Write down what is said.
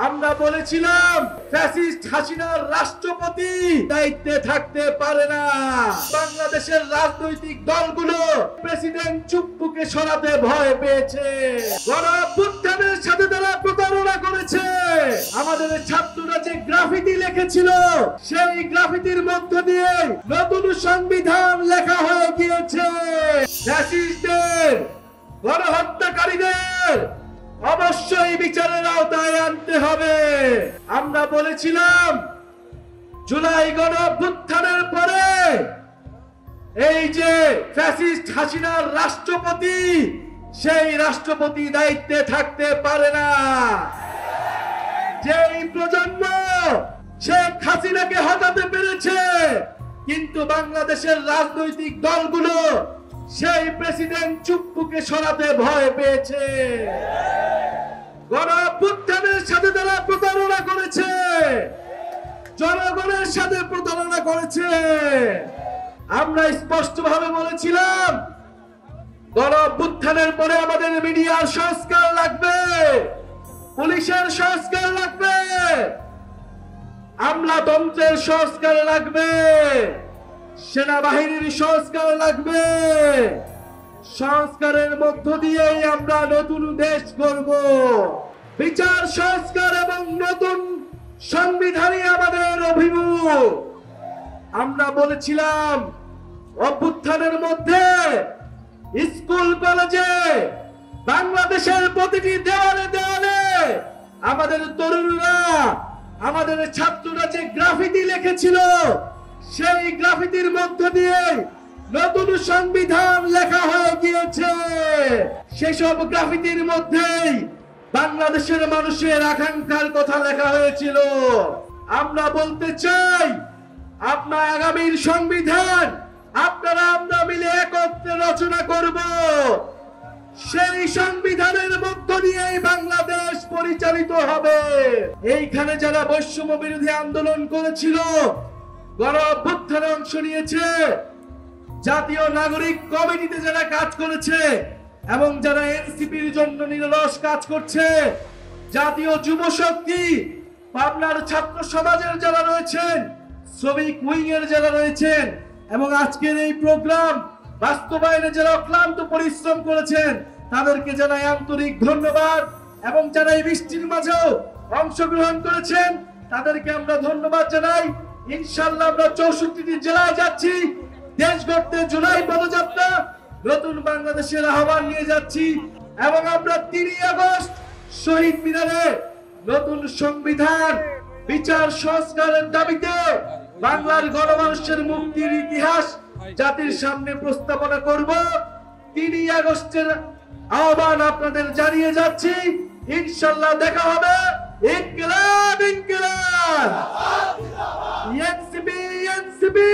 আমরা বলেছিলাম ফ্যাসিস্ট হাসিনার রাষ্ট্রপতি দায়িত্বে থাকতে পারে না। বাংলাদেশের রাজনৈতিক দলগুলো প্রেসিডেন্ট চুপ্পুকে সরাতে ভয় পেয়েছে। গণঅভ্যুত্থানের সাথে তারা প্রতারণা করেছে। আমাদের ছাত্ররা যে গ্রাফিতি লিখেছিল সেই গ্রাফিতির মধ্য দিয়ে নতুন সংবিধান লেখা হয়ে গিয়েছে। ফ্যাসিস্টদের, গণহত্যাকারীদের অবশ্যই বিচারের আওতায় আনতে হবে। আমরা বলেছিলাম জুলাই গণঅভ্যুত্থানের পরে এই যে ফ্যাসিস্ট হাসিনার রাষ্ট্রপতি, সেই রাষ্ট্রপতি দায়িত্বে থাকতে পারে না। যেই প্রজন্ম শেখ হাসিনাকে হটাতে পেরেছে, কিন্তু বাংলাদেশের রাজনৈতিক দলগুলো সেই প্রেসিডেন্ট চুপ্পুকে সরাতে ভয় পেয়েছে। গণঅভ্যুত্থানের সাথে তারা প্রতারণা করেছে, জনগণের সাথে প্রতারণা করেছে। আমরা স্পষ্টভাবে বলেছিলাম গণঅভ্যুত্থানের পরে আমাদের মিডিয়ার সংস্কার লাগবে, পুলিশের সংস্কার লাগবে, আমলাতন্ত্রের সংস্কার লাগবে, সেনাবাহিনীর সংস্কার লাগবে। সংস্কারের মধ্য দিয়েই আমরা নতুন দেশ গড়ব। বিচার সংস্কার এবং নতুন সংবিধানই আমাদের অভিমুখ। আমরা বলেছিলাম অভ্যুত্থানের মধ্যে স্কুল কলেজে, বাংলাদেশের প্রতিটি দেওয়ালে দেওয়ালে আমাদের তরুণরা, আমাদের ছাত্ররা যে গ্রাফিতি লিখেছিল সেই গ্রাফিতির মধ্য দিয়ে নতুন সংবিধান লেখা হয়ে গিয়েছে। সেসব গ্রাফিতির মধ্যেই বাংলাদেশের মানুষের আকাঙ্ক্ষার কথা লেখা হয়েছিল। আমরা বলতে চাই আপনার আগামীর সংবিধান আপনারা আমরা মিলে একত্রে রচনা করব। সেই সংবিধানের মধ্য দিয়েই বাংলাদেশ পরিচালিত হবে। এইখানে যারা বৈষম্য বিরোধী আন্দোলন করেছিল, গণঅভ্যুত্থানে অংশ নিয়েছে, জাতীয় নাগরিক কমিটিতে যারা কাজ করেছে এবং যারা এনসিপির জন্য নিরলস কাজ করছে, জাতীয় যুব শক্তি, পাবনার ছাত্র সমাজের যারা রয়েছেন, শ্রমিক উইং এর যারা রয়েছেন এবং আজকের এই প্রোগ্রাম বাস্তবায়নে যারা অক্লান্ত পরিশ্রম করেছেন, তাদেরকে জানাই আন্তরিক ধন্যবাদ। এবং যারা এই বৃষ্টির মাঝেও অংশগ্রহণ করেছেন তাদেরকে আমরা ধন্যবাদ জানাই। ইনশাআল্লাহ আমরা 64টি জেলায় যাচ্ছি, দেশ গড়তে জুলাই পদযাত্রা, নতুন বাংলাদেশের আহ্বান নিয়ে যাচ্ছি। এবং আমরা 3 আগস্ট শহীদ মিনারে নতুন সংবিধান, বিচার সংস্কারের দাবিতে বাংলার গণমানুষের মুক্তির ইতিহাস জাতির সামনে প্রস্তাবনা করব। 3 আগস্টের আহ্বান আপনাদের জানিয়ে যাচ্ছি। ইনশাআল্লাহ দেখা হবে। ইনকিলাব ইনকিলাব, এনসিপি এনসিপি।